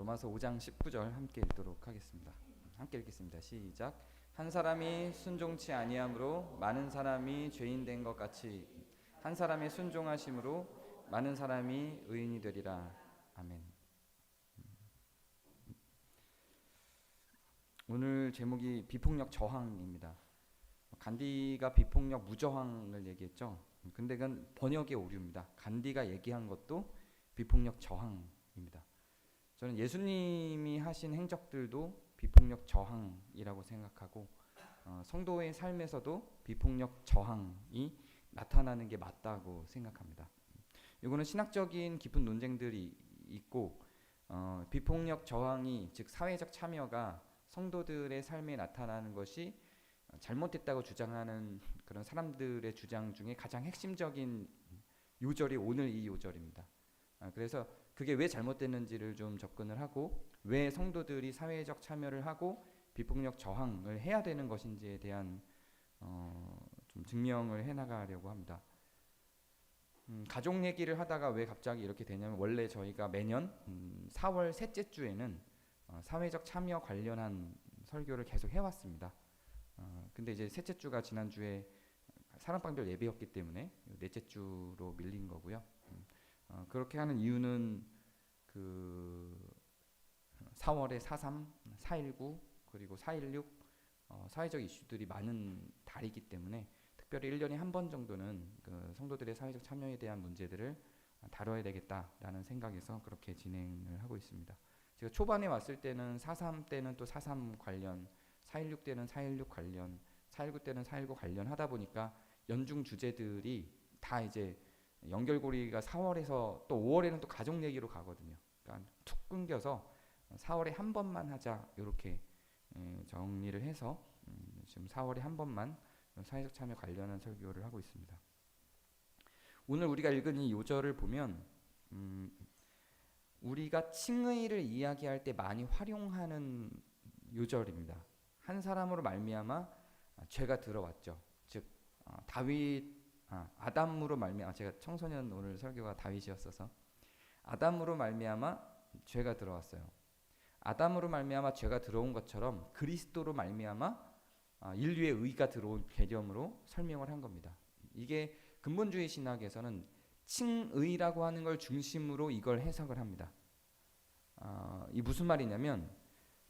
로마서 5장 19절 함께 읽도록 하겠습니다. 함께 읽겠습니다. 시작. 한 사람이 순종치 아니함으로 많은 사람이 죄인 된 것 같이 한 사람의 순종하심으로 많은 사람이 의인이 되리라. 아멘. 오늘 제목이 비폭력 저항입니다. 간디가 비폭력 무저항을 얘기했죠. 근데 그건 번역의 오류입니다. 간디가 얘기한 것도 비폭력 저항입니다. 저는 예수님이 하신 행적들도 비폭력 저항이라고 생각하고 성도의 삶에서도 비폭력 저항이 나타나는 게 맞다고 생각합니다. 이거는 신학적인 깊은 논쟁들이 있고 비폭력 저항이 즉 사회적 참여가 성도들의 삶에 나타나는 것이 잘못됐다고 주장하는 그런 사람들의 주장 중에 가장 핵심적인 요절이 오늘 이 요절입니다. 그래서 그게 왜 잘못됐는지를 좀 접근을 하고 왜 성도들이 사회적 참여를 하고 비폭력 저항을 해야 되는 것인지에 대한 좀 증명을 해나가려고 합니다. 가족 얘기를 하다가 왜 갑자기 이렇게 되냐면 원래 저희가 매년 4월 셋째 주에는 사회적 참여 관련한 설교를 계속 해왔습니다. 근데 이제 셋째 주가 지난주에 사랑방별 예배였기 때문에 넷째 주로 밀린 거고요. 그렇게 하는 이유는 그 4월에 4.3, 4.19 그리고 4.16 사회적 이슈들이 많은 달이기 때문에 특별히 1년에 한 번 정도는 그 성도들의 사회적 참여에 대한 문제들을 다뤄야 되겠다라는 생각에서 그렇게 진행을 하고 있습니다. 제가 초반에 왔을 때는 4.3 때는 또 4.3 관련, 4.16 때는 4.16 관련, 4.19 때는 4.19 관련 하다 보니까 연중 주제들이 다 이제 연결고리가 4월에서 또 5월에는 또 가족 얘기로 가거든요. 그러니까 툭 끊겨서 4월에 한 번만 하자 이렇게 정리를 해서 지금 4월에 한 번만 사회적 참여 관련한 설교를 하고 있습니다. 오늘 우리가 읽은 이 요절을 보면 우리가 칭의를 이야기할 때 많이 활용하는 요절입니다. 한 사람으로 말미암아 죄가 들어왔죠. 즉 아담으로 말미암아 제가 청소년 오늘 설교가 다윗이었어서 아담으로 말미암아 죄가 들어왔어요. 아담으로 말미암아 죄가 들어온 것처럼 그리스도로 말미암아 인류의 의가 들어온 개념으로 설명을 한 겁니다. 이게 근본주의 신학에서는 칭의라고 하는 걸 중심으로 이걸 해석을 합니다. 이 무슨 말이냐면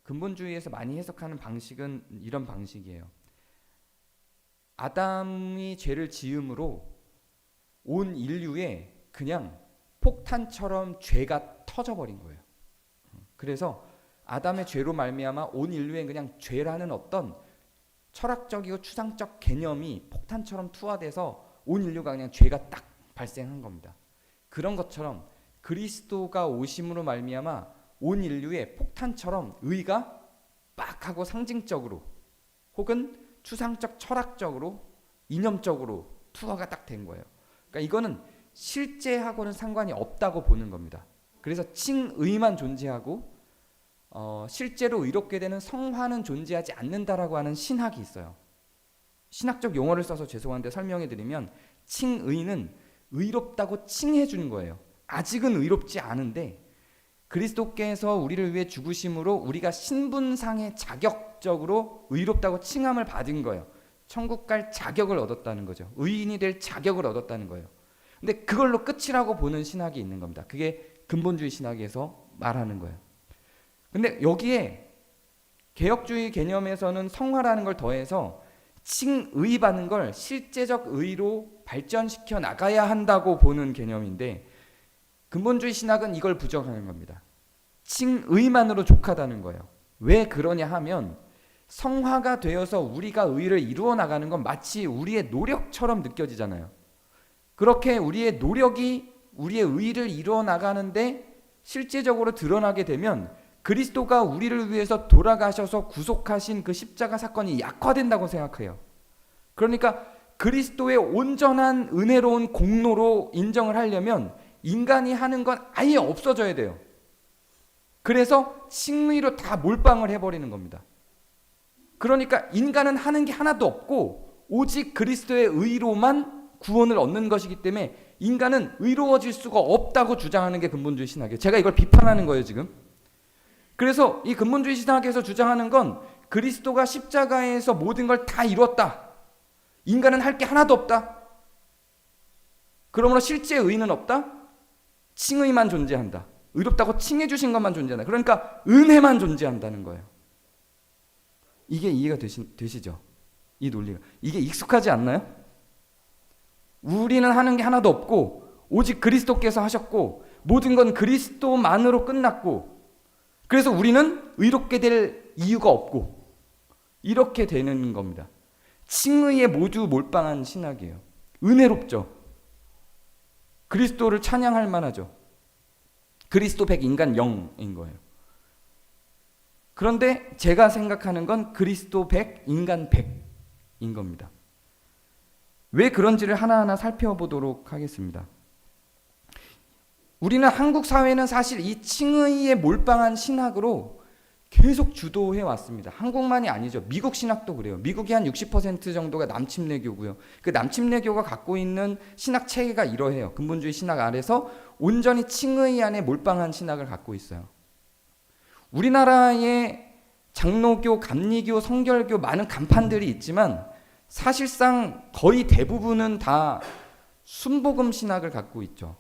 근본주의에서 많이 해석하는 방식은 이런 방식이에요. 아담이 죄를 지음으로 온 인류에 그냥 폭탄처럼 죄가 터져버린 거예요. 그래서 아담의 죄로 말미암아 온 인류에 그냥 죄라는 어떤 철학적이고 추상적 개념이 폭탄처럼 투하돼서 온 인류가 그냥 죄가 딱 발생한 겁니다. 그런 것처럼 그리스도가 오심으로 말미암아 온 인류에 폭탄처럼 의가 빡 하고 상징적으로 혹은 추상적 철학적으로 이념적으로 투하가 딱 된 거예요. 그러니까 이거는 실제하고는 상관이 없다고 보는 겁니다. 그래서 칭의만 존재하고 실제로 의롭게 되는 성화는 존재하지 않는다라고 하는 신학이 있어요. 신학적 용어를 써서 죄송한데 설명해 드리면 칭의는 의롭다고 칭해 주는 거예요. 아직은 의롭지 않은데 그리스도께서 우리를 위해 죽으심으로 우리가 신분상의 자격적으로 의롭다고 칭함을 받은 거예요. 천국 갈 자격을 얻었다는 거죠. 의인이 될 자격을 얻었다는 거예요. 근데 그걸로 끝이라고 보는 신학이 있는 겁니다. 그게 근본주의 신학에서 말하는 거예요. 근데 여기에 개혁주의 개념에서는 성화라는 걸 더해서 칭의 받는 걸 실제적 의로 발전시켜 나가야 한다고 보는 개념인데 근본주의 신학은 이걸 부정하는 겁니다. 칭의만으로 족하다는 거예요. 왜 그러냐 하면 성화가 되어서 우리가 의를 이루어 나가는 건 마치 우리의 노력처럼 느껴지잖아요. 그렇게 우리의 노력이 우리의 의를 이루어 나가는데 실제적으로 드러나게 되면 그리스도가 우리를 위해서 돌아가셔서 구속하신 그 십자가 사건이 약화된다고 생각해요. 그러니까 그리스도의 온전한 은혜로운 공로로 인정을 하려면 인간이 하는 건 아예 없어져야 돼요. 그래서 칭의로 다 몰빵을 해버리는 겁니다. 그러니까 인간은 하는 게 하나도 없고 오직 그리스도의 의로만 구원을 얻는 것이기 때문에 인간은 의로워질 수가 없다고 주장하는 게 근본주의 신학이에요. 제가 이걸 비판하는 거예요 지금. 그래서 이 근본주의 신학에서 주장하는 건 그리스도가 십자가에서 모든 걸 다 이뤘다. 인간은 할 게 하나도 없다. 그러므로 실제 의는 없다. 칭의만 존재한다. 의롭다고 칭해 주신 것만 존재한다. 그러니까 은혜만 존재한다는 거예요. 이게 이해가 되시죠? 이 논리가. 이게 익숙하지 않나요? 우리는 하는 게 하나도 없고 오직 그리스도께서 하셨고 모든 건 그리스도만으로 끝났고 그래서 우리는 의롭게 될 이유가 없고 이렇게 되는 겁니다. 칭의에 모두 몰빵한 신학이에요. 은혜롭죠. 그리스도를 찬양할 만하죠. 그리스도 100 인간 0인 거예요. 그런데 제가 생각하는 건 그리스도 100 인간 100인 겁니다. 왜 그런지를 하나하나 살펴보도록 하겠습니다. 우리는 한국 사회는 사실 이 칭의에 몰빵한 신학으로 계속 주도해 왔습니다. 한국만이 아니죠. 미국 신학도 그래요. 미국이 한 60% 정도가 남침례교고요. 그 남침례교가 갖고 있는 신학 체계가 이러해요. 근본주의 신학 아래서 온전히 칭의 안에 몰빵한 신학을 갖고 있어요. 우리나라에 장로교, 감리교, 성결교 많은 간판들이 있지만 사실상 거의 대부분은 다 순복음 신학을 갖고 있죠.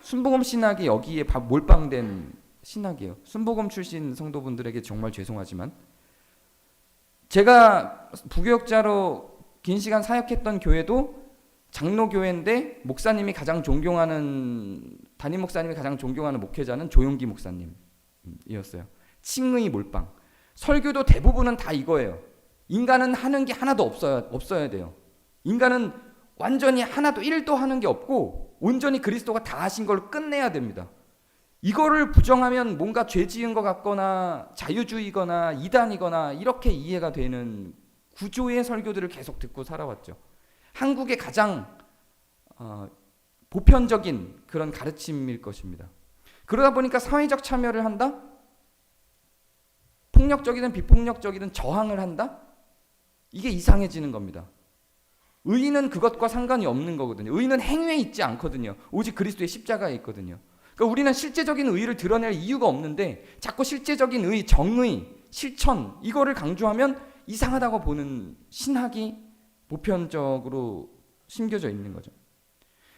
순복음 신학이 여기에 몰빵된 신학이에요. 순복음 출신 성도분들에게 정말 죄송하지만 제가 부교역자로 긴 시간 사역했던 교회도 장로교회인데 목사님이 가장 존경하는 담임 목사님이 가장 존경하는 목회자는 조용기 목사님이었어요. 칭의 몰빵. 설교도 대부분은 다 이거예요. 인간은 하는 게 하나도 없어야 돼요. 인간은 완전히 하나도 1도 하는 게 없고 온전히 그리스도가 다 하신 걸 끝내야 됩니다. 이거를 부정하면 뭔가 죄 지은 것 같거나 자유주의거나 이단이거나 이렇게 이해가 되는 구조의 설교들을 계속 듣고 살아왔죠. 한국의 가장 보편적인 그런 가르침일 것입니다. 그러다 보니까 사회적 참여를 한다? 폭력적이든 비폭력적이든 저항을 한다? 이게 이상해지는 겁니다. 의인은 그것과 상관이 없는 거거든요. 의인은 행위에 있지 않거든요. 오직 그리스도의 십자가에 있거든요. 그러니까 우리는 실제적인 의의를 드러낼 이유가 없는데 자꾸 실제적인 의, 정의, 실천 이거를 강조하면 이상하다고 보는 신학이 보편적으로 심겨져 있는 거죠.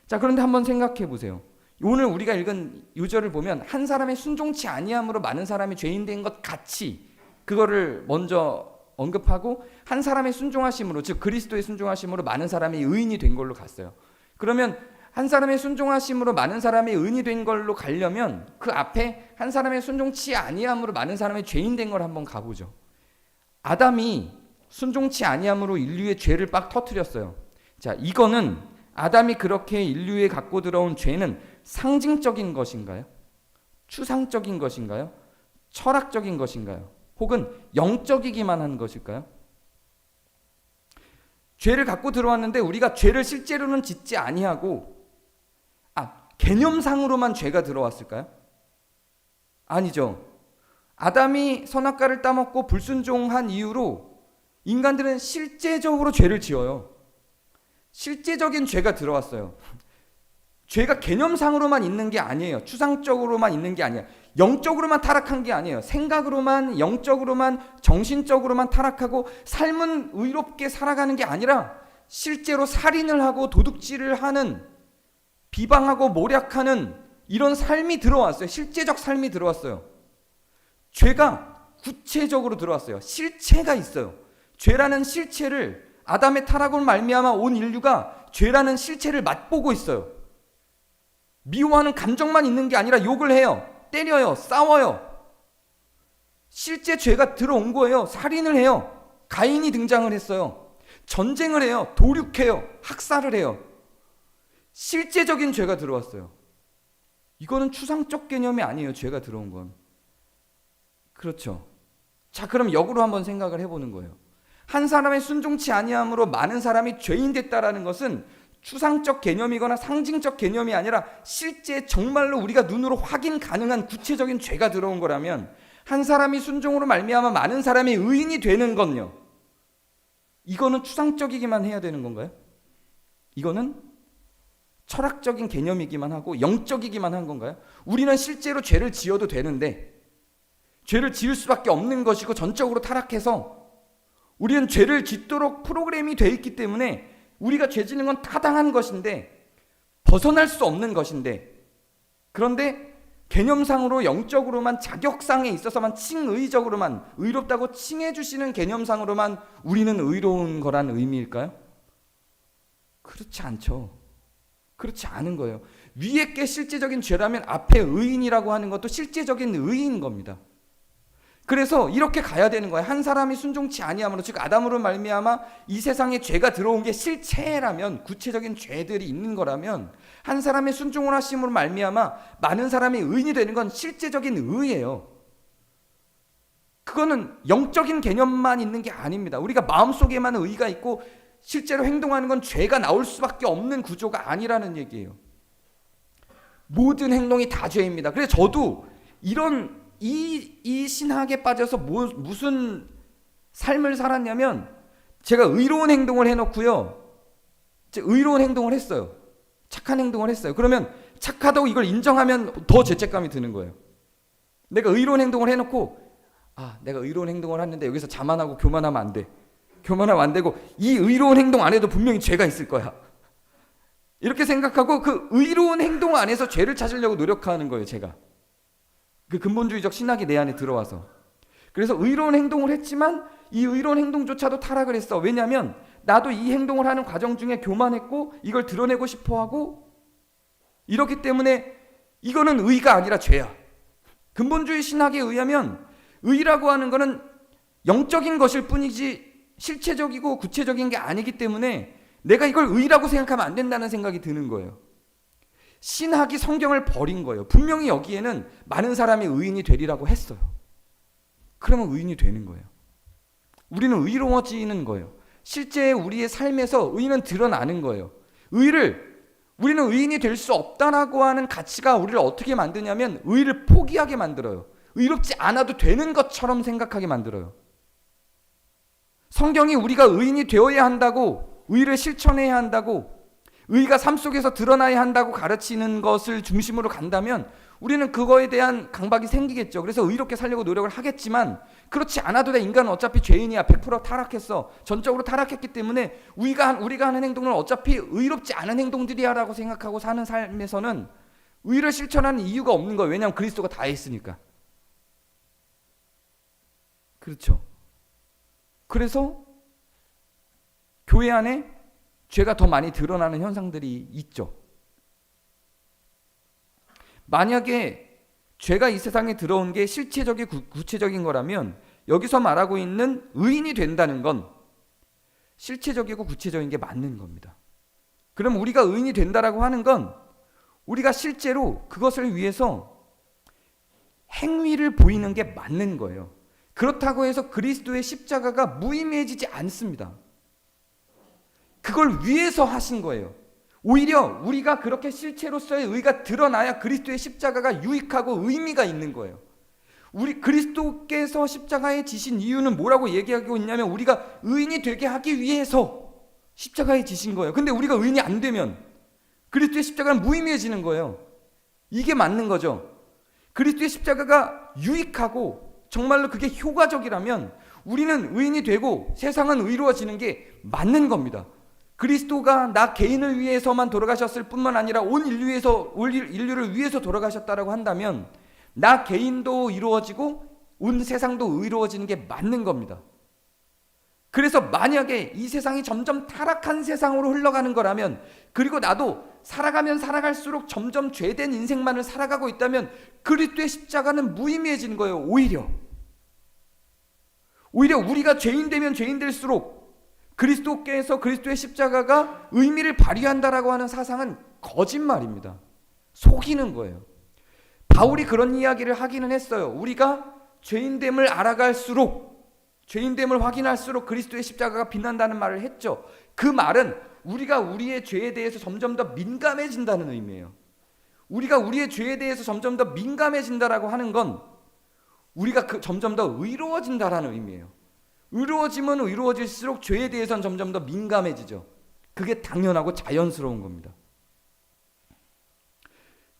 자, 그런데 한번 생각해 보세요. 오늘 우리가 읽은 요절을 보면 한 사람의 순종치 아니함으로 많은 사람이 죄인 된 것 같이 그거를 먼저 언급하고 한 사람의 순종하심으로 즉 그리스도의 순종하심으로 많은 사람이 의인이 된 걸로 갔어요. 그러면 한 사람의 순종하심으로 많은 사람이 의인이 된 걸로 가려면 그 앞에 한 사람의 순종치 아니함으로 많은 사람이 죄인 된 걸 한번 가보죠. 아담이 순종치 아니함으로 인류의 죄를 빡 터뜨렸어요. 자, 이거는 아담이 그렇게 인류에 갖고 들어온 죄는 상징적인 것인가요? 추상적인 것인가요? 철학적인 것인가요? 혹은 영적이기만 한 것일까요? 죄를 갖고 들어왔는데 우리가 죄를 실제로는 짓지 아니하고 개념상으로만 죄가 들어왔을까요? 아니죠. 아담이 선악과를 따먹고 불순종한 이후로 인간들은 실제적으로 죄를 지어요. 실제적인 죄가 들어왔어요. 죄가 개념상으로만 있는 게 아니에요. 추상적으로만 있는 게 아니에요. 영적으로만 타락한 게 아니에요. 생각으로만, 영적으로만, 정신적으로만 타락하고 삶은 의롭게 살아가는 게 아니라 실제로 살인을 하고 도둑질을 하는 비방하고 모략하는 이런 삶이 들어왔어요. 실제적 삶이 들어왔어요. 죄가 구체적으로 들어왔어요. 실체가 있어요. 죄라는 실체를 아담의 타락으로 말미암아 온 인류가 죄라는 실체를 맛보고 있어요. 미워하는 감정만 있는 게 아니라 욕을 해요. 때려요. 싸워요. 실제 죄가 들어온 거예요. 살인을 해요. 가인이 등장을 했어요. 전쟁을 해요. 도륙해요. 학살을 해요. 실제적인 죄가 들어왔어요. 이거는 추상적 개념이 아니에요. 죄가 들어온 건. 그렇죠. 자, 그럼 역으로 한번 생각을 해보는 거예요. 한 사람의 순종치 아니함으로 많은 사람이 죄인 됐다라는 것은 추상적 개념이거나 상징적 개념이 아니라 실제 정말로 우리가 눈으로 확인 가능한 구체적인 죄가 들어온 거라면 한 사람이 순종으로 말미암아 많은 사람이 의인이 되는 건요. 이거는 추상적이기만 해야 되는 건가요? 이거는 철학적인 개념이기만 하고 영적이기만 한 건가요? 우리는 실제로 죄를 지어도 되는데 죄를 지을 수밖에 없는 것이고 전적으로 타락해서 우리는 죄를 짓도록 프로그램이 되어 있기 때문에 우리가 죄 짓는 건 타당한 것인데 벗어날 수 없는 것인데, 그런데 개념상으로 영적으로만 자격상에 있어서만 칭의적으로만 의롭다고 칭해 주시는 개념상으로만 우리는 의로운 거란 의미일까요? 그렇지 않죠. 그렇지 않은 거예요. 위에 게 실제적인 죄라면 앞에 의인이라고 하는 것도 실제적인 의인 겁니다. 그래서 이렇게 가야 되는 거예요. 한 사람이 순종치 아니함으로, 즉 아담으로 말미암아 이 세상에 죄가 들어온 게 실체라면, 구체적인 죄들이 있는 거라면, 한 사람의 순종을 하심으로 말미암아 많은 사람이 의인이 되는 건 실제적인 의예요. 그거는 영적인 개념만 있는 게 아닙니다. 우리가 마음속에만 의가 있고 실제로 행동하는 건 죄가 나올 수밖에 없는 구조가 아니라는 얘기예요. 모든 행동이 다 죄입니다. 그래서 저도 이 신학에 빠져서 무슨 삶을 살았냐면, 제가 의로운 행동을 해놓고요, 의로운 행동을 했어요. 착한 행동을 했어요. 그러면 착하다고 이걸 인정하면 더 죄책감이 드는 거예요. 내가 의로운 행동을 해놓고, 내가 의로운 행동을 했는데 여기서 자만하고 교만하면 안 돼. 교만하면 안 되고 이 의로운 행동 안에도 분명히 죄가 있을 거야. 이렇게 생각하고 그 의로운 행동 안에서 죄를 찾으려고 노력하는 거예요, 제가. 그 근본주의적 신학이 내 안에 들어와서. 그래서 의로운 행동을 했지만 이 의로운 행동조차도 타락을 했어. 왜냐하면 나도 이 행동을 하는 과정 중에 교만했고 이걸 드러내고 싶어하고, 이렇기 때문에 이거는 의가 아니라 죄야. 근본주의 신학에 의하면 의라고 하는 거는 영적인 것일 뿐이지 실체적이고 구체적인 게 아니기 때문에 내가 이걸 의라고 생각하면 안 된다는 생각이 드는 거예요. 신학이 성경을 버린 거예요. 분명히 여기에는 많은 사람이 의인이 되리라고 했어요. 그러면 의인이 되는 거예요. 우리는 의로워지는 거예요. 실제 우리의 삶에서 의는 드러나는 거예요. 우리는 의인이 될 수 없다라고 하는 가치가 우리를 어떻게 만드냐면 의를 포기하게 만들어요. 의롭지 않아도 되는 것처럼 생각하게 만들어요. 성경이 우리가 의인이 되어야 한다고, 의를 실천해야 한다고, 의가 삶 속에서 드러나야 한다고 가르치는 것을 중심으로 간다면 우리는 그거에 대한 강박이 생기겠죠. 그래서 의롭게 살려고 노력을 하겠지만 그렇지 않아도 돼. 인간은 어차피 죄인이야. 100% 타락했어. 전적으로 타락했기 때문에 우리가 하는 행동은 어차피 의롭지 않은 행동들이야 라고 생각하고 사는 삶에서는 의를 실천하는 이유가 없는 거예요. 왜냐하면 그리스도가 다 했으니까. 그렇죠. 그래서 교회 안에 죄가 더 많이 드러나는 현상들이 있죠. 만약에 죄가 이 세상에 들어온 게 실체적이고 구체적인 거라면 여기서 말하고 있는 의인이 된다는 건 실체적이고 구체적인 게 맞는 겁니다. 그럼 우리가 의인이 된다라고 하는 건 우리가 실제로 그것을 위해서 행위를 보이는 게 맞는 거예요. 그렇다고 해서 그리스도의 십자가가 무의미해지지 않습니다. 그걸 위해서 하신 거예요. 오히려 우리가 그렇게 실체로서의 의가 드러나야 그리스도의 십자가가 유익하고 의미가 있는 거예요. 우리 그리스도께서 십자가에 지신 이유는 뭐라고 얘기하고 있냐면 우리가 의인이 되게 하기 위해서 십자가에 지신 거예요. 근데 우리가 의인이 안 되면 그리스도의 십자가는 무의미해지는 거예요. 이게 맞는 거죠. 그리스도의 십자가가 유익하고 정말로 그게 효과적이라면 우리는 의인이 되고 세상은 의로워지는 게 맞는 겁니다. 그리스도가 나 개인을 위해서만 돌아가셨을 뿐만 아니라 온 인류를 위해서 돌아가셨다라고 한다면 나 개인도 이루어지고 온 세상도 의로워지는 게 맞는 겁니다. 그래서 만약에 이 세상이 점점 타락한 세상으로 흘러가는 거라면, 그리고 나도 살아가면 살아갈수록 점점 죄된 인생만을 살아가고 있다면 그리스도의 십자가는 무의미해지는 거예요. 오히려 우리가 죄인 되면 죄인 될수록 그리스도께서 그리스도의 십자가가 의미를 발휘한다라고 하는 사상은 거짓말입니다. 속이는 거예요. 바울이 그런 이야기를 하기는 했어요. 우리가 죄인됨을 알아갈수록, 죄인됨을 확인할수록 그리스도의 십자가가 빛난다는 말을 했죠. 그 말은 우리가 우리의 죄에 대해서 점점 더 민감해진다는 의미예요. 우리가 우리의 죄에 대해서 점점 더 민감해진다라고 하는 건 우리가 점점 더 의로워진다라는 의미예요. 의로워지면 의로워질수록 죄에 대해서는 점점 더 민감해지죠. 그게 당연하고 자연스러운 겁니다.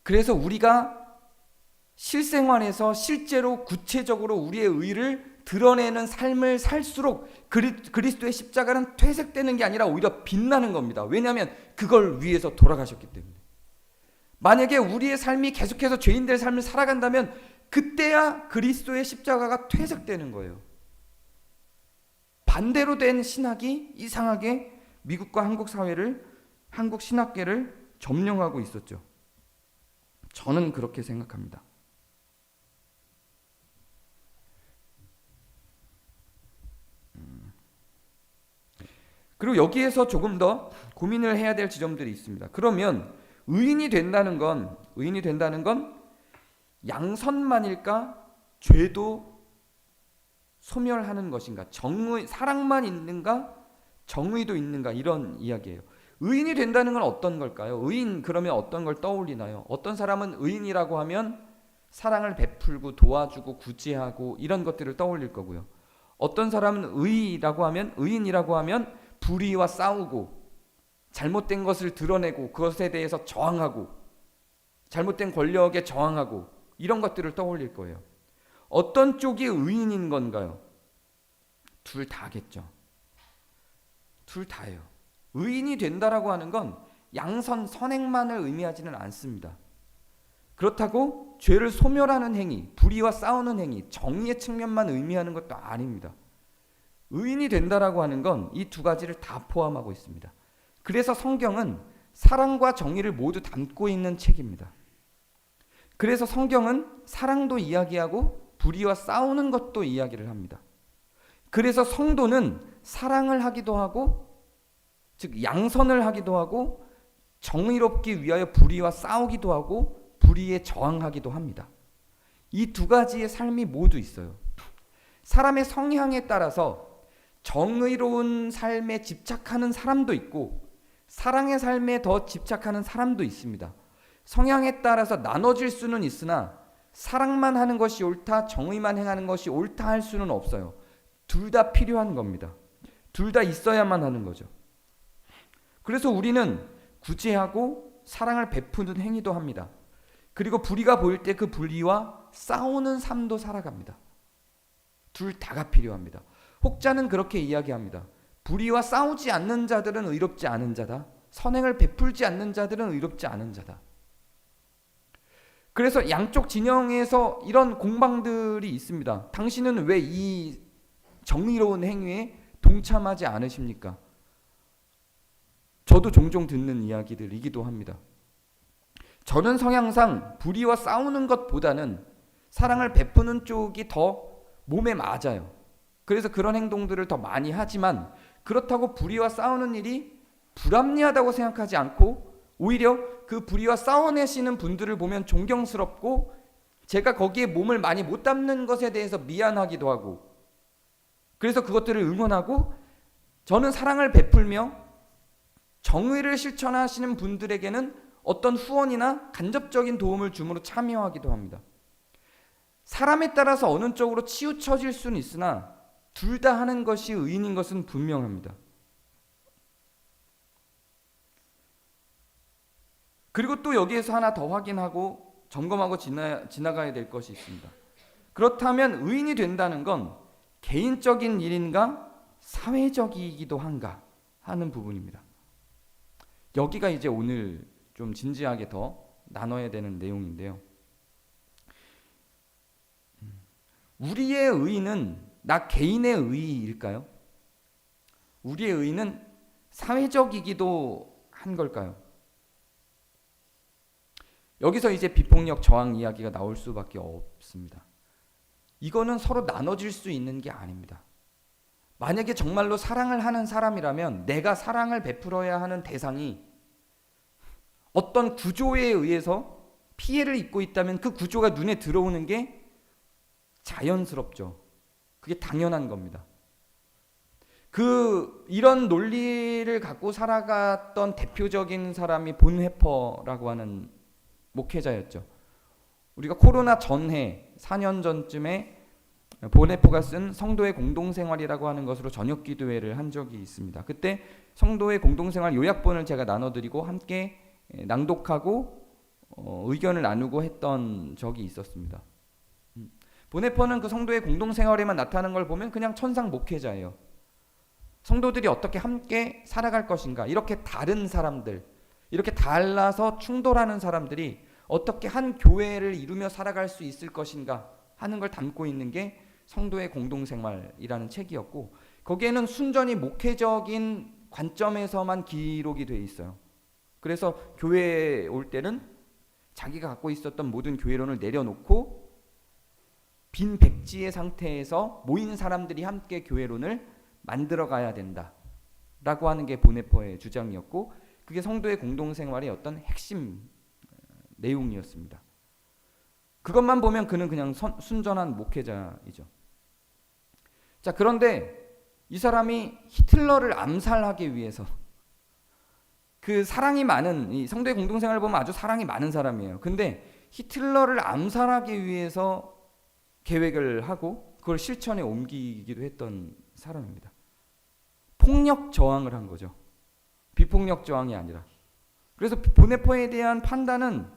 그래서 우리가 실생활에서 실제로 구체적으로 우리의 의를 드러내는 삶을 살수록 그리스도의 십자가는 퇴색되는 게 아니라 오히려 빛나는 겁니다. 왜냐하면 그걸 위해서 돌아가셨기 때문에. 만약에 우리의 삶이 계속해서 죄인들의 삶을 살아간다면 그때야 그리스도의 십자가가 퇴색되는 거예요. 반대로 된 신학이 이상하게 미국과 한국 사회를, 한국 신학계를 점령하고 있었죠. 저는 그렇게 생각합니다. 그리고 여기에서 조금 더 고민을 해야 될 지점들이 있습니다. 그러면 의인이 된다는 건 양선만일까? 죄도 소멸하는 것인가? 사랑만 있는가? 정의도 있는가? 이런 이야기예요. 의인이 된다는 건 어떤 걸까요? 의인 그러면 어떤 걸 떠올리나요? 어떤 사람은 의인이라고 하면 사랑을 베풀고 도와주고 구제하고 이런 것들을 떠올릴 거고요. 어떤 사람은 의인이라고 하면 불의와 싸우고 잘못된 것을 드러내고 그것에 대해서 저항하고 잘못된 권력에 저항하고 이런 것들을 떠올릴 거예요. 어떤 쪽이 의인인 건가요? 둘 다겠죠. 둘 다예요. 의인이 된다라고 하는 건 선행만을 의미하지는 않습니다. 그렇다고 죄를 소멸하는 행위, 불의와 싸우는 행위, 정의의 측면만 의미하는 것도 아닙니다. 의인이 된다라고 하는 건 이 두 가지를 다 포함하고 있습니다. 그래서 성경은 사랑과 정의를 모두 담고 있는 책입니다. 그래서 성경은 사랑도 이야기하고 불의와 싸우는 것도 이야기를 합니다. 그래서 성도는 사랑을 하기도 하고, 즉 양선을 하기도 하고, 정의롭기 위하여 불의와 싸우기도 하고, 불의에 저항하기도 합니다. 이 두 가지의 삶이 모두 있어요. 사람의 성향에 따라서 정의로운 삶에 집착하는 사람도 있고 사랑의 삶에 더 집착하는 사람도 있습니다. 성향에 따라서 나눠질 수는 있으나 사랑만 하는 것이 옳다, 정의만 행하는 것이 옳다 할 수는 없어요. 둘 다 필요한 겁니다. 둘 다 있어야만 하는 거죠. 그래서 우리는 구제하고 사랑을 베푸는 행위도 합니다. 그리고 불의가 보일 때 그 불의와 싸우는 삶도 살아갑니다. 둘 다가 필요합니다. 혹자는 그렇게 이야기합니다. 불의와 싸우지 않는 자들은 의롭지 않은 자다. 선행을 베풀지 않는 자들은 의롭지 않은 자다. 그래서 양쪽 진영에서 이런 공방들이 있습니다. 당신은 왜 이 정의로운 행위에 동참하지 않으십니까? 저도 종종 듣는 이야기들이기도 합니다. 저는 성향상 불의와 싸우는 것보다는 사랑을 베푸는 쪽이 더 몸에 맞아요. 그래서 그런 행동들을 더 많이 하지만 그렇다고 불의와 싸우는 일이 불합리하다고 생각하지 않고 오히려 그 불의와 싸워내시는 분들을 보면 존경스럽고 제가 거기에 몸을 많이 못 담는 것에 대해서 미안하기도 하고 그래서 그것들을 응원하고 저는 사랑을 베풀며 정의를 실천하시는 분들에게는 어떤 후원이나 간접적인 도움을 줌으로 참여하기도 합니다. 사람에 따라서 어느 쪽으로 치우쳐질 수는 있으나 둘 다 하는 것이 의인인 것은 분명합니다. 그리고 또 여기에서 하나 더 확인하고 점검하고 지나가야 될 것이 있습니다. 그렇다면 의인이 된다는 건 개인적인 일인가 사회적이기도 한가 하는 부분입니다. 여기가 이제 오늘 좀 진지하게 더 나눠야 되는 내용인데요. 우리의 의의는 나 개인의 의의일까요? 우리의 의의는 사회적이기도 한 걸까요? 여기서 이제 비폭력 저항 이야기가 나올 수밖에 없습니다. 이거는 서로 나눠질 수 있는 게 아닙니다. 만약에 정말로 사랑을 하는 사람이라면 내가 사랑을 베풀어야 하는 대상이 어떤 구조에 의해서 피해를 입고 있다면 그 구조가 눈에 들어오는 게 자연스럽죠. 그게 당연한 겁니다. 이런 논리를 갖고 살아갔던 대표적인 사람이 본회퍼라고 하는 목회자였죠. 우리가 코로나 전해 4년 전쯤에 본회퍼가 쓴 성도의 공동생활이라고 하는 것으로 저녁 기도회를 한 적이 있습니다. 그때 성도의 공동생활 요약본을 제가 나눠드리고 함께 낭독하고 의견을 나누고 했던 적이 있었습니다. 보네퍼는 그 성도의 공동생활에만 나타나는 걸 보면 그냥 천상 목회자예요. 성도들이 어떻게 함께 살아갈 것인가, 이렇게 다른 사람들, 이렇게 달라서 충돌하는 사람들이 어떻게 한 교회를 이루며 살아갈 수 있을 것인가 하는 걸 담고 있는 게 성도의 공동생활이라는 책이었고, 거기에는 순전히 목회적인 관점에서만 기록이 돼 있어요. 그래서 교회에 올 때는 자기가 갖고 있었던 모든 교회론을 내려놓고 빈 백지의 상태에서 모인 사람들이 함께 교회론을 만들어 가야 된다 라고 하는 게 보네퍼의 주장이었고, 그게 성도의 공동생활의 어떤 핵심 내용이었습니다. 그것만 보면 그는 그냥 순전한 목회자이죠. 자, 그런데 이 사람이 히틀러를 암살하기 위해서, 그 사랑이 많은, 이 성도의 공동생활을 보면 아주 사랑이 많은 사람이에요. 근데 히틀러를 암살하기 위해서 계획을 하고 그걸 실천에 옮기기도 했던 사람입니다. 폭력 저항을 한 거죠. 비폭력 저항이 아니라. 그래서 보네퍼에 대한 판단은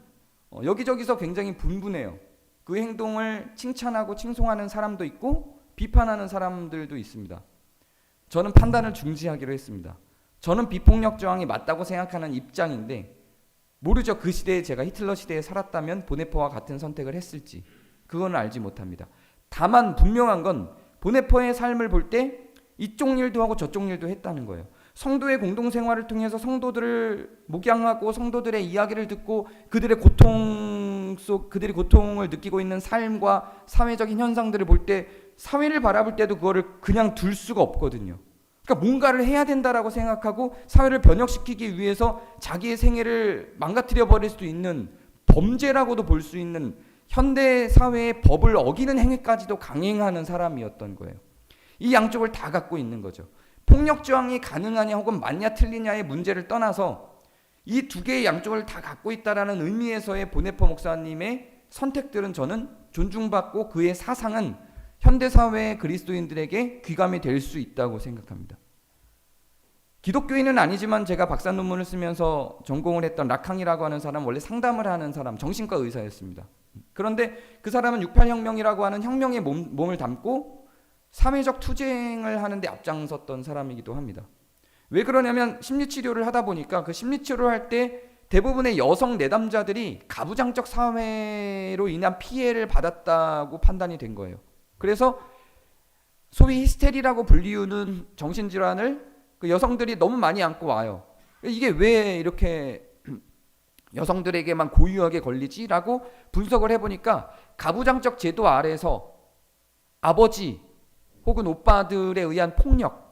여기저기서 굉장히 분분해요. 그 행동을 칭찬하고 칭송하는 사람도 있고 비판하는 사람들도 있습니다. 저는 판단을 중지하기로 했습니다. 저는 비폭력 저항이 맞다고 생각하는 입장인데, 모르죠. 그 시대에 제가 히틀러 시대에 살았다면 보네퍼와 같은 선택을 했을지. 그건 알지 못합니다. 다만 분명한 건 보네퍼의 삶을 볼 때 이쪽 일도 하고 저쪽 일도 했다는 거예요. 성도의 공동생활을 통해서 성도들을 목양하고 성도들의 이야기를 듣고 그들의 그들이 고통을 느끼고 있는 삶과 사회적인 현상들을 볼 때, 사회를 바라볼 때도 그거를 그냥 둘 수가 없거든요. 그러니까 뭔가를 해야 된다라고 생각하고 사회를 변혁시키기 위해서 자기의 생애를 망가뜨려 버릴 수도 있는, 범죄라고도 볼 수 있는 현대 사회의 법을 어기는 행위까지도 강행하는 사람이었던 거예요. 이 양쪽을 다 갖고 있는 거죠. 폭력 저항이 가능하냐 혹은 맞냐 틀리냐의 문제를 떠나서 이 두 개의 양쪽을 다 갖고 있다라는 의미에서의 보네퍼 목사님의 선택들은 저는 존중받고 그의 사상은 현대사회의 그리스도인들에게 귀감이 될 수 있다고 생각합니다. 기독교인은 아니지만 제가 박사 논문을 쓰면서 전공을 했던 락항이라고 하는 사람은 원래 상담을 하는 사람, 정신과 의사였습니다. 그런데 그 사람은 68혁명이라고 하는 혁명의 몸을 담고 사회적 투쟁을 하는데 앞장섰던 사람이기도 합니다. 왜 그러냐면 심리치료를 하다 보니까 그 심리치료를 할 때 대부분의 여성 내담자들이 가부장적 사회로 인한 피해를 받았다고 판단이 된 거예요. 그래서 소위 히스테리라고 불리우는 정신질환을 그 여성들이 너무 많이 안고 와요. 이게 왜 이렇게 여성들에게만 고유하게 걸리지라고 분석을 해보니까 가부장적 제도 아래서 아버지 혹은 오빠들에 의한 폭력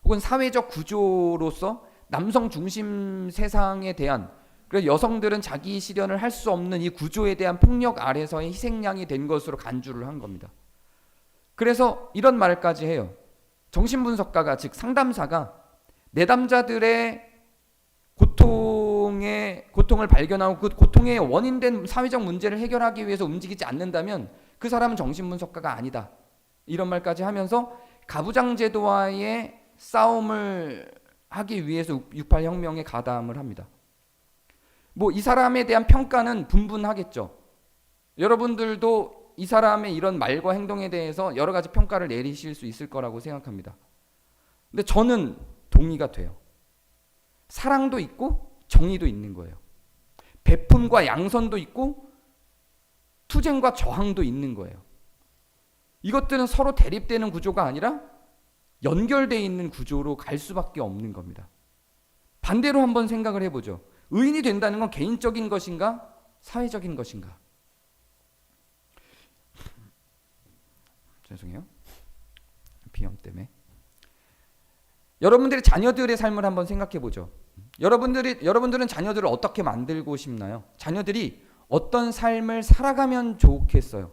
혹은 사회적 구조로서 남성 중심 세상에 대한, 그래서 여성들은 자기 실현을 할 수 없는 이 구조에 대한 폭력 아래서의 희생양이 된 것으로 간주를 한 겁니다. 그래서 이런 말까지 해요. 정신분석가가, 즉 상담사가 내담자들의 고통을 발견하고 그 고통의 원인된 사회적 문제를 해결하기 위해서 움직이지 않는다면 그 사람은 정신분석가가 아니다. 이런 말까지 하면서 가부장 제도와의 싸움을 하기 위해서 68혁명에 가담을 합니다. 뭐 이 사람에 대한 평가는 분분하겠죠. 여러분들도 이 사람의 이런 말과 행동에 대해서 여러 가지 평가를 내리실 수 있을 거라고 생각합니다. 근데 저는 동의가 돼요. 사랑도 있고 정의도 있는 거예요. 베품과 양선도 있고 투쟁과 저항도 있는 거예요. 이것들은 서로 대립되는 구조가 아니라 연결되어 있는 구조로 갈 수밖에 없는 겁니다. 반대로 한번 생각을 해보죠. 의인이 된다는 건 개인적인 것인가 사회적인 것인가? 죄송해요. 비염 때문에. 여러분들의 자녀들의 삶을 한번 생각해 보죠. 여러분들은 자녀들을 어떻게 만들고 싶나요? 자녀들이 어떤 삶을 살아가면 좋겠어요?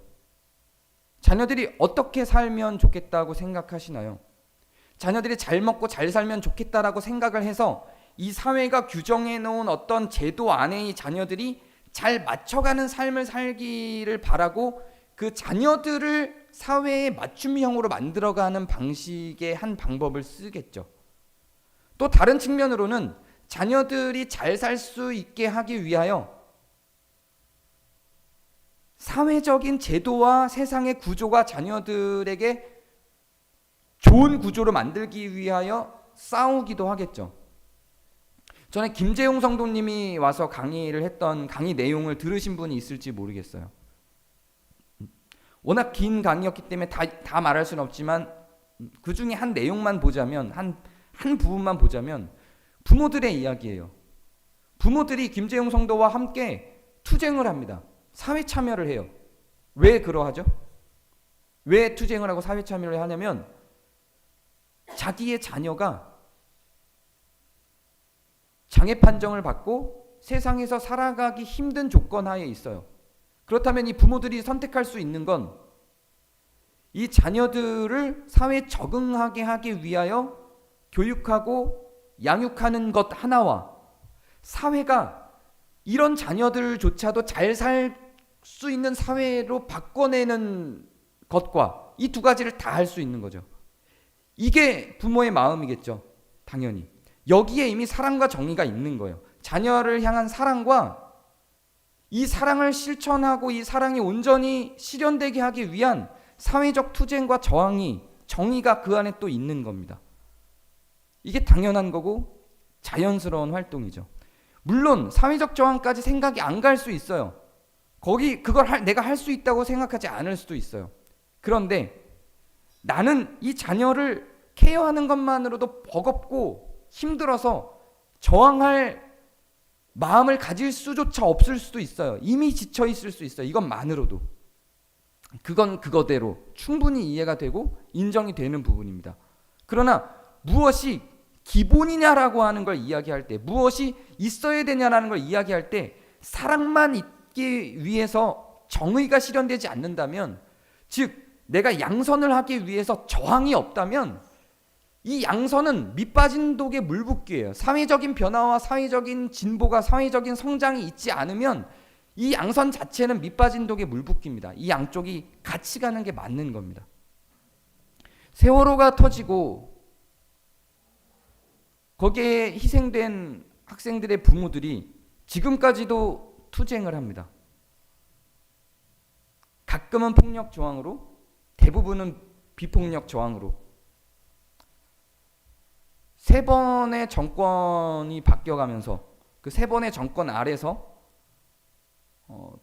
자녀들이 어떻게 살면 좋겠다고 생각하시나요? 자녀들이 잘 먹고 잘 살면 좋겠다라고 생각을 해서 이 사회가 규정해 놓은 어떤 제도 안에 이 자녀들이 잘 맞춰가는 삶을 살기를 바라고 그 자녀들을 사회의 맞춤형으로 만들어가는 방식의 한 방법을 쓰겠죠. 또 다른 측면으로는 자녀들이 잘 살 수 있게 하기 위하여 사회적인 제도와 세상의 구조가 자녀들에게 좋은 구조로 만들기 위하여 싸우기도 하겠죠. 전에 김재용 성도님이 와서 강의를 했던 강의 내용을 들으신 분이 있을지 모르겠어요. 워낙 긴 강의였기 때문에 다 말할 수는 없지만 그 중에 한 내용만 보자면, 한 부분만 보자면 부모들의 이야기예요. 부모들이 김재용 성도와 함께 투쟁을 합니다. 사회 참여를 해요. 왜 그러하죠? 왜 투쟁을 하고 사회 참여를 하냐면 자기의 자녀가 장애 판정을 받고 세상에서 살아가기 힘든 조건 하에 있어요. 그렇다면 이 부모들이 선택할 수 있는 건 이 자녀들을 사회에 적응하게 하기 위하여 교육하고 양육하는 것 하나와 사회가 이런 자녀들조차도 잘 살 수 있는 사회로 바꿔내는 것과 이 두 가지를 다 할 수 있는 거죠. 이게 부모의 마음이겠죠. 당연히. 여기에 이미 사랑과 정의가 있는 거예요. 자녀를 향한 사랑과 이 사랑을 실천하고 이 사랑이 온전히 실현되게 하기 위한 사회적 투쟁과 정의가 그 안에 또 있는 겁니다. 이게 당연한 거고 자연스러운 활동이죠. 물론 사회적 저항까지 생각이 안 갈 수 있어요. 그걸 내가 할 수 있다고 생각하지 않을 수도 있어요. 그런데 나는 이 자녀를 케어하는 것만으로도 버겁고 힘들어서 저항할 마음을 가질 수조차 없을 수도 있어요. 이미 지쳐 있을 수 있어요. 이것만으로도. 그건 그거대로 충분히 이해가 되고 인정이 되는 부분입니다. 그러나 무엇이 기본이냐라고 하는 걸 이야기할 때, 무엇이 있어야 되냐라는 걸 이야기할 때 사랑만 있기 위해서 정의가 실현되지 않는다면, 즉 내가 양선을 하기 위해서 저항이 없다면 이 양선은 밑빠진 독에 물붓기예요. 사회적인 변화와 사회적인 진보가, 사회적인 성장이 있지 않으면 이 양선 자체는 밑빠진 독에 물붓기입니다. 이 양쪽이 같이 가는 게 맞는 겁니다. 세월호가 터지고 거기에 희생된 학생들의 부모들이 지금까지도 투쟁을 합니다. 가끔은 폭력 저항으로, 대부분은 비폭력 저항으로. 3번의 정권이 바뀌어가면서 그 3번의 정권 아래서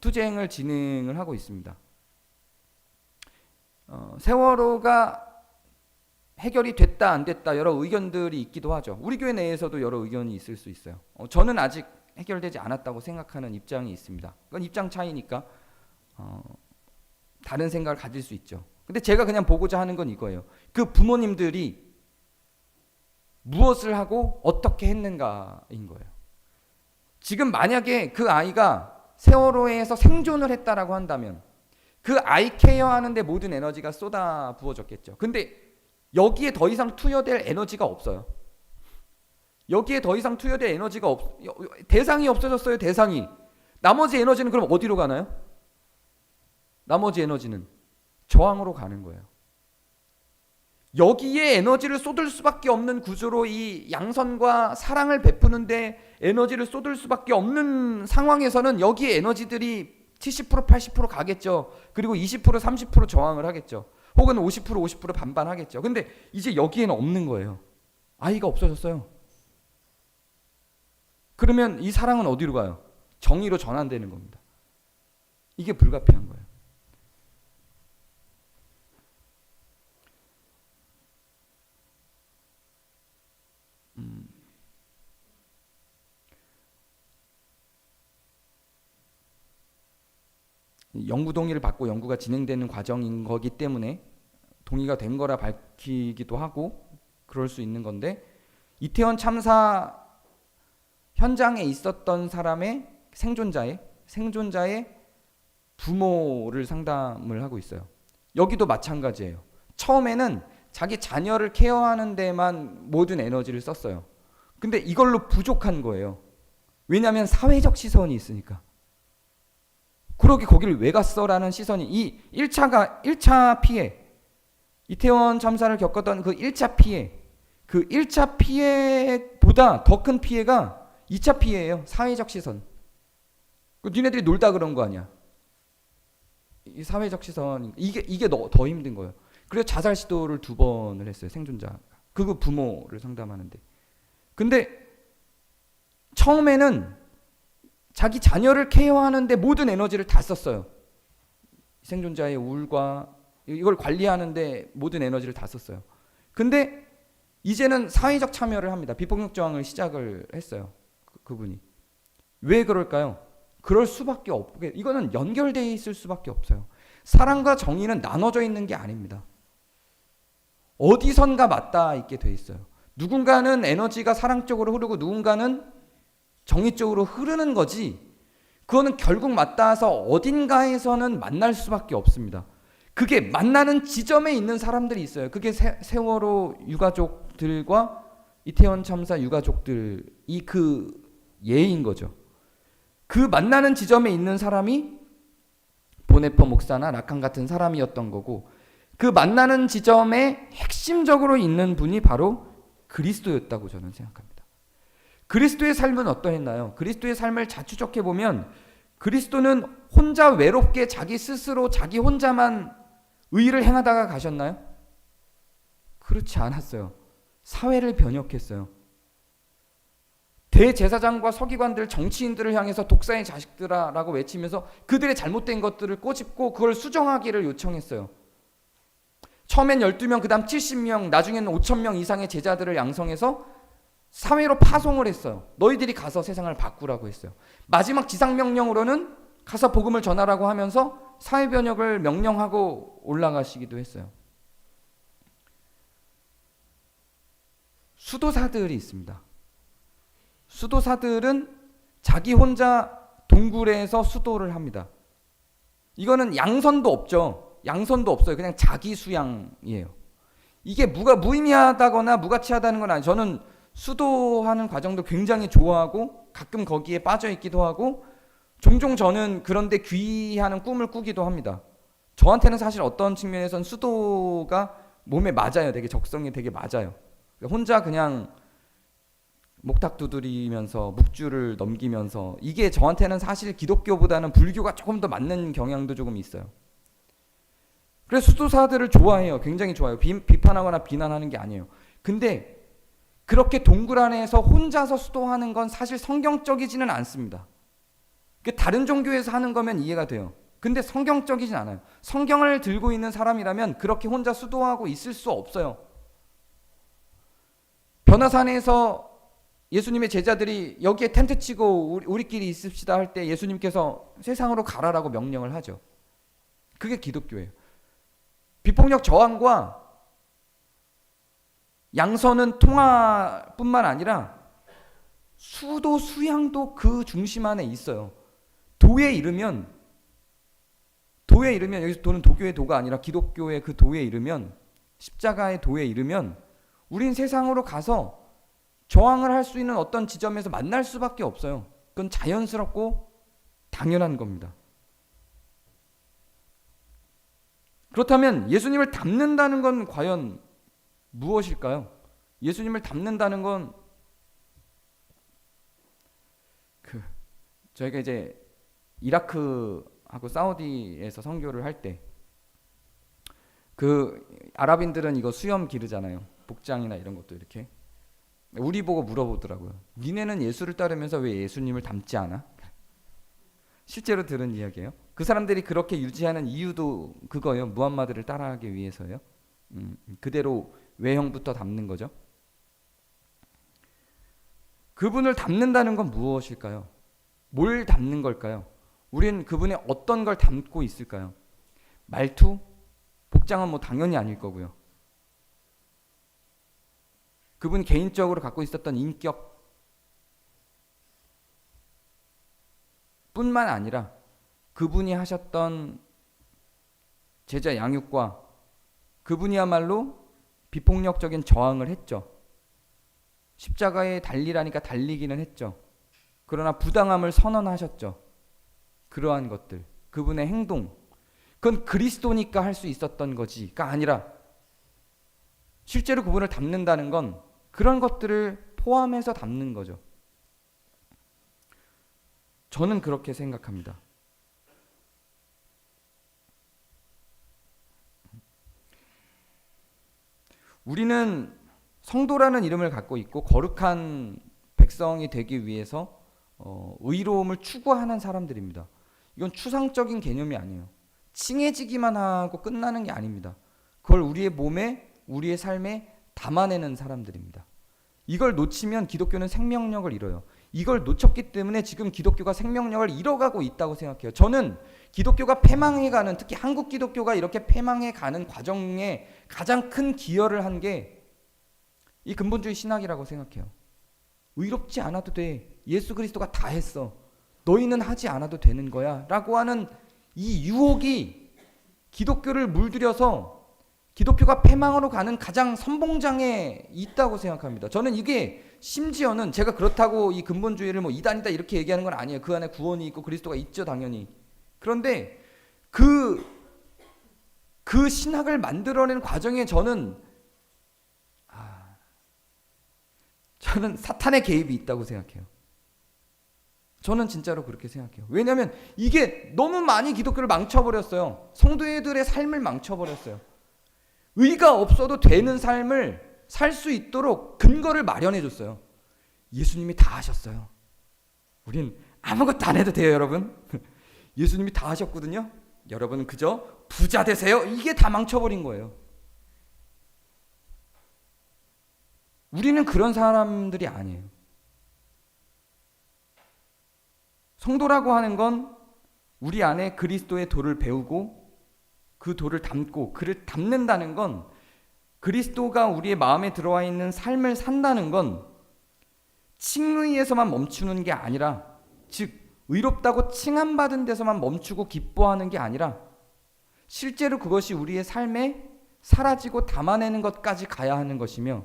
투쟁을 진행을 하고 있습니다. 세월호가 해결이 됐다 안 됐다 여러 의견들이 있기도 하죠. 우리 교회 내에서도 여러 의견이 있을 수 있어요. 저는 아직 해결되지 않았다고 생각하는 입장이 있습니다. 그건 입장 차이니까 다른 생각을 가질 수 있죠. 근데 제가 그냥 보고자 하는 건 이거예요. 그 부모님들이 무엇을 하고 어떻게 했는가인 거예요. 지금 만약에 그 아이가 세월호에서 생존을 했다라고 한다면 그 아이 케어하는데 모든 에너지가 쏟아 부어졌겠죠. 근데 여기에 더 이상 투여될 에너지가 없어요. 여기에 더 이상 투여될 에너지가 대상이 없어졌어요. 대상이. 나머지 에너지는 그럼 어디로 가나요? 나머지 에너지는 저항으로 가는 거예요. 여기에 에너지를 쏟을 수밖에 없는 구조로 이 양선과 사랑을 베푸는데 에너지를 쏟을 수밖에 없는 상황에서는 여기에 에너지들이 70% 80% 가겠죠. 그리고 20% 30% 저항을 하겠죠. 혹은 50% 50% 반반하겠죠. 근데 이제 여기에는 없는 거예요. 아이가 없어졌어요. 그러면 이 사랑은 어디로 가요? 정의로 전환되는 겁니다. 이게 불가피한 거예요. 연구 동의를 받고 연구가 진행되는 과정인 거기 때문에 동의가 된 거라 밝히기도 하고 그럴 수 있는 건데, 이태원 참사 현장에 있었던 사람의 생존자의 부모를 상담을 하고 있어요. 여기도 마찬가지예요. 처음에는 자기 자녀를 케어하는 데만 모든 에너지를 썼어요. 근데 이걸로 부족한 거예요. 왜냐하면 사회적 시선이 있으니까. 그러게 거기를 왜 갔어? 라는 시선이, 이 1차 피해, 이태원 참사를 겪었던 그 1차 피해, 그 1차 피해보다 더 큰 피해가 2차 피해예요. 사회적 시선. 니네들이 놀다 그런 거 아니야. 이 사회적 시선 이게 더 힘든 거예요. 그래서 자살 시도를 2번을 했어요. 생존자. 그거 부모를 상담하는데. 근데 처음에는 자기 자녀를 케어하는데 모든 에너지를 다 썼어요. 생존자의 우울과 이걸 관리하는데 모든 에너지를 다 썼어요. 근데 이제는 사회적 참여를 합니다. 비폭력 저항을 시작을 했어요. 그분이. 왜 그럴까요? 그럴 수밖에 없게, 이거는 연결되어 있을 수밖에 없어요. 사랑과 정의는 나눠져 있는 게 아닙니다. 어디선가 맞닿아 있게 돼 있어요. 누군가는 에너지가 사랑 쪽으로 흐르고 누군가는 정의 쪽으로 흐르는 거지, 그거는 결국 맞닿아서 어딘가에서는 만날 수밖에 없습니다. 그게 만나는 지점에 있는 사람들이 있어요. 그게 세월호 유가족들과 이태원 참사 유가족들이 그 예인 거죠. 그 만나는 지점에 있는 사람이 보네퍼 목사나 라칸 같은 사람이었던 거고, 그 만나는 지점에 핵심적으로 있는 분이 바로 그리스도였다고 저는 생각합니다. 그리스도의 삶은 어떠했나요? 그리스도의 삶을 자추적해 보면 그리스도는 혼자 외롭게 자기 스스로 자기 혼자만 의를 행하다가 가셨나요? 그렇지 않았어요. 사회를 변혁했어요. 대제사장과 서기관들, 정치인들을 향해서 독사의 자식들아라고 외치면서 그들의 잘못된 것들을 꼬집고 그걸 수정하기를 요청했어요. 처음엔 12명, 그 다음 70명, 나중에는 5,000명 이상의 제자들을 양성해서 사회로 파송을 했어요. 너희들이 가서 세상을 바꾸라고 했어요. 마지막 지상명령으로는 가서 복음을 전하라고 하면서 사회변혁을 명령하고 올라가시기도 했어요. 수도사들이 있습니다. 수도사들은 자기 혼자 동굴에서 수도를 합니다. 이거는 양선도 없죠. 양선도 없어요. 그냥 자기 수양이에요. 이게 무의미하다거나 무가치하다는 건 아니에요. 저는 수도하는 과정도 굉장히 좋아하고 가끔 거기에 빠져 있기도 하고 종종 저는 그런데 귀하는 꿈을 꾸기도 합니다. 저한테는 사실 어떤 측면에선 수도가 몸에 맞아요. 되게 적성에 되게 맞아요. 혼자 그냥 목탁 두드리면서 묵주를 넘기면서, 이게 저한테는 사실 기독교보다는 불교가 조금 더 맞는 경향도 조금 있어요. 그래서 수도사들을 좋아해요. 굉장히 좋아요. 비판하거나 비난하는 게 아니에요. 근데 그렇게 동굴 안에서 혼자서 수도하는 건 사실 성경적이지는 않습니다. 다른 종교에서 하는 거면 이해가 돼요. 근데 성경적이진 않아요. 성경을 들고 있는 사람이라면 그렇게 혼자 수도하고 있을 수 없어요. 변화산에서 예수님의 제자들이 여기에 텐트 치고 우리끼리 있읍시다 할 때 예수님께서 세상으로 가라라고 명령을 하죠. 그게 기독교예요. 비폭력 저항과 양선은 통화뿐만 아니라 수도 수양도 그 중심 안에 있어요. 도에 이르면 여기서 도는 도교의 도가 아니라 기독교의 그 도에 이르면, 십자가의 도에 이르면 우린 세상으로 가서 저항을 할 수 있는 어떤 지점에서 만날 수밖에 없어요. 그건 자연스럽고 당연한 겁니다. 그렇다면 예수님을 닮는다는 건 과연 무엇일까요? 예수님을 닮는다는 건 저희가 이제 이라크하고 사우디에서 선교를 할 때 그 아랍인들은 이거 수염 기르잖아요. 복장이나 이런 것도 이렇게. 우리 보고 물어보더라고요. 니네는 예수를 따르면서 왜 예수님을 닮지 않아? 실제로 들은 이야기예요. 그 사람들이 그렇게 유지하는 이유도 그거예요. 무함마드를 따라하기 위해서요. 그대로 외형부터 닮는 거죠. 그분을 닮는다는 건 무엇일까요? 뭘 닮는 걸까요? 우린 그분의 어떤 걸 닮고 있을까요? 말투? 복장은 뭐 당연히 아닐 거고요. 그분 개인적으로 갖고 있었던 인격 뿐만 아니라 그분이 하셨던 제자 양육과 그분이야말로 비폭력적인 저항을 했죠. 십자가에 달리라니까 달리기는 했죠. 그러나 부당함을 선언하셨죠. 그러한 것들, 그분의 행동, 그건 그리스도니까 할 수 있었던 거지가 아니라 실제로 그분을 닮는다는 건 그런 것들을 포함해서 닮는 거죠. 저는 그렇게 생각합니다. 우리는 성도라는 이름을 갖고 있고 거룩한 백성이 되기 위해서 의로움을 추구하는 사람들입니다. 이건 추상적인 개념이 아니에요. 칭해지기만 하고 끝나는 게 아닙니다. 그걸 우리의 몸에, 우리의 삶에 담아내는 사람들입니다. 이걸 놓치면 기독교는 생명력을 잃어요. 이걸 놓쳤기 때문에 지금 기독교가 생명력을 잃어가고 있다고 생각해요. 저는 기독교가 패망해가는, 특히 한국 기독교가 이렇게 패망해가는 과정에 가장 큰 기여를 한 게 이 근본주의 신학이라고 생각해요. 의롭지 않아도 돼. 예수 그리스도가 다 했어. 너희는 하지 않아도 되는 거야. 라고 하는 이 유혹이 기독교를 물들여서 기독교가 패망으로 가는 가장 선봉장에 있다고 생각합니다. 저는 이게 심지어는 제가 그렇다고 이 근본주의를 뭐 이단이다 이렇게 얘기하는 건 아니에요. 그 안에 구원이 있고 그리스도가 있죠, 당연히. 그런데 그 신학을 만들어낸 과정에 저는 사탄의 개입이 있다고 생각해요. 저는 진짜로 그렇게 생각해요. 왜냐하면 이게 너무 많이 기독교를 망쳐버렸어요. 성도들의 삶을 망쳐버렸어요. 의가 없어도 되는 삶을 살 수 있도록 근거를 마련해 줬어요. 예수님이 다 하셨어요. 우린 아무것도 안 해도 돼요, 여러분. 예수님이 다 하셨거든요. 여러분은 그저 부자 되세요. 이게 다 망쳐버린 거예요. 우리는 그런 사람들이 아니에요. 성도라고 하는 건 우리 안에 그리스도의 도를 배우고 그 도를 담고 그를 담는다는 건, 그리스도가 우리의 마음에 들어와 있는 삶을 산다는 건 칭의에서만 멈추는 게 아니라, 즉 의롭다고 칭함받은 데서만 멈추고 기뻐하는 게 아니라 실제로 그것이 우리의 삶에 사라지고 담아내는 것까지 가야 하는 것이며,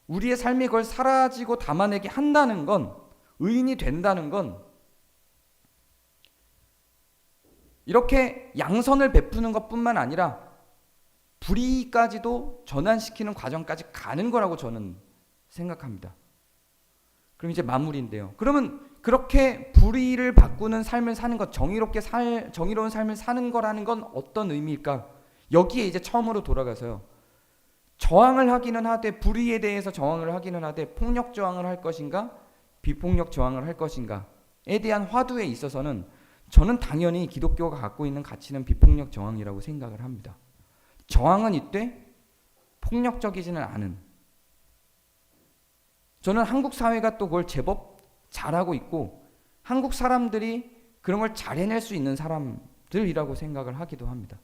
우리의 삶이 그걸 사라지고 담아내게 한다는 건, 의인이 된다는 건 이렇게 양선을 베푸는 것뿐만 아니라 불의까지도 전환시키는 과정까지 가는 거라고 저는 생각합니다. 그럼 이제 마무리인데요. 그러면 그렇게 불의를 바꾸는 삶을 사는 것, 정의로운 삶을 사는 거라는 건 어떤 의미일까? 여기에 이제 처음으로 돌아가서요. 저항을 하기는 하되, 불의에 대해서 저항을 하기는 하되 폭력 저항을 할 것인가 비폭력 저항을 할 것인가에 대한 화두에 있어서는 저는 당연히 기독교가 갖고 있는 가치는 비폭력 저항이라고 생각을 합니다. 저항은 있되 폭력적이지는 않은, 저는 한국 사회가 또 그걸 제법 잘하고 있고 한국 사람들이 그런 걸 잘 해낼 수 있는 사람들이라고 생각을 하기도 합니다.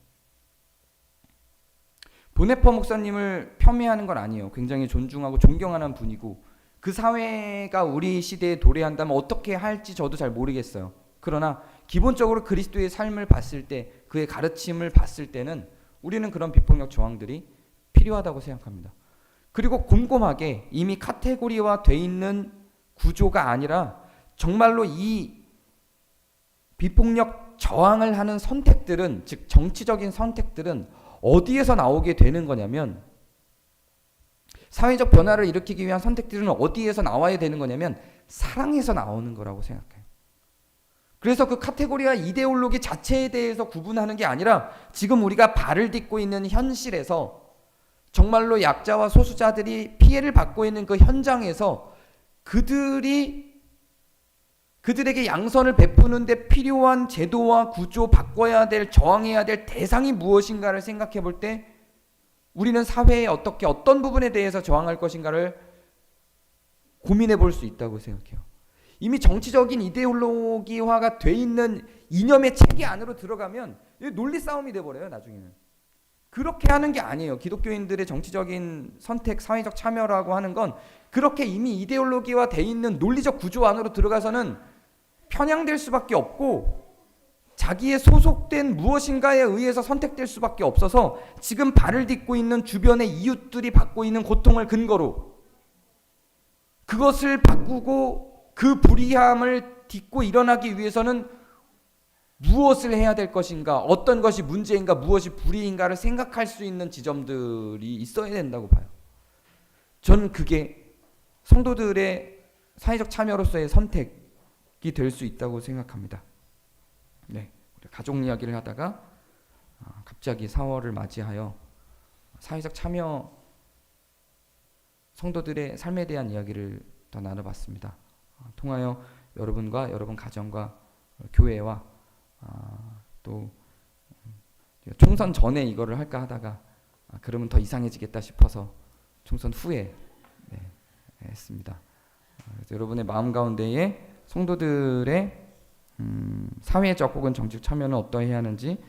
보네퍼 목사님을 폄훼하는 건 아니에요. 굉장히 존중하고 존경하는 분이고 그 사회가 우리 시대에 도래한다면 어떻게 할지 저도 잘 모르겠어요. 그러나 기본적으로 그리스도의 삶을 봤을 때, 그의 가르침을 봤을 때는 우리는 그런 비폭력 저항들이 필요하다고 생각합니다. 그리고 곰곰하게 이미 카테고리화 돼 있는 구조가 아니라 정말로 이 비폭력 저항을 하는 선택들은, 즉 정치적인 선택들은 어디에서 나오게 되는 거냐면, 사회적 변화를 일으키기 위한 선택들은 어디에서 나와야 되는 거냐면 사랑에서 나오는 거라고 생각해요. 그래서 그 카테고리와 이데올로기 자체에 대해서 구분하는 게 아니라 지금 우리가 발을 딛고 있는 현실에서 정말로 약자와 소수자들이 피해를 받고 있는 그 현장에서 그들에게 양선을 베푸는데 필요한 제도와 구조, 바꿔야 될, 저항해야 될 대상이 무엇인가를 생각해 볼 때 우리는 사회에 어떻게, 어떤 부분에 대해서 저항할 것인가를 고민해 볼 수 있다고 생각해요. 이미 정치적인 이데올로기화가 돼 있는 이념의 체계 안으로 들어가면 논리 싸움이 돼버려요, 나중에는. 그렇게 하는 게 아니에요. 기독교인들의 정치적인 선택, 사회적 참여라고 하는 건 그렇게 이미 이데올로기화 돼 있는 논리적 구조 안으로 들어가서는 편향될 수밖에 없고 자기의 소속된 무엇인가에 의해서 선택될 수밖에 없어서 지금 발을 딛고 있는 주변의 이웃들이 받고 있는 고통을 근거로 그것을 바꾸고 그 불의함을 딛고 일어나기 위해서는 무엇을 해야 될 것인가, 어떤 것이 문제인가, 무엇이 불의인가를 생각할 수 있는 지점들이 있어야 된다고 봐요. 저는 그게 성도들의 사회적 참여로서의 선택이 될 수 있다고 생각합니다. 네, 가족 이야기를 하다가 갑자기 4월을 맞이하여 사회적 참여에 성도들의 삶에 대한 이야기를 더 나눠봤습니다. 통하여 여러분과 여러분 가정과 교회와 또 총선 전에 이거를 할까 하다가 그러면 더 이상해지겠다 싶어서 총선 후에 했습니다. 그래서 여러분의 마음 가운데에 성도들의 사회적 혹은 정치적 참여는 어떠해야 하는지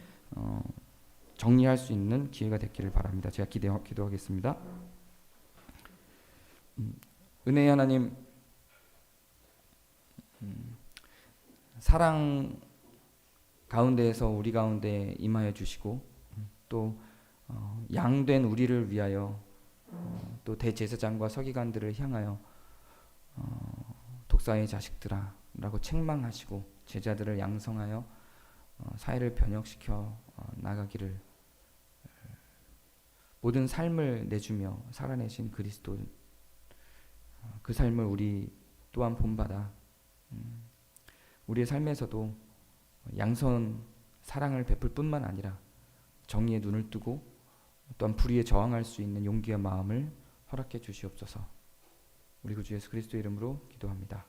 정리할 수 있는 기회가 됐기를 바랍니다. 제가 기도하겠습니다. 은혜의 하나님, 사랑 가운데에서 우리 가운데 임하여 주시고 또 양된 우리를 위하여 또 대제사장과 서기관들을 향하여 독사의 자식들아 라고 책망하시고 제자들을 양성하여 사회를 변혁시켜 나가기를 모든 삶을 내주며 살아내신 그리스도, 그 삶을 우리 또한 본받아 우리의 삶에서도 양선 사랑을 베풀 뿐만 아니라 정의에 눈을 뜨고 또한 불의에 저항할 수 있는 용기와 마음을 허락해 주시옵소서. 우리 구주 예수 그리스도의 이름으로 기도합니다.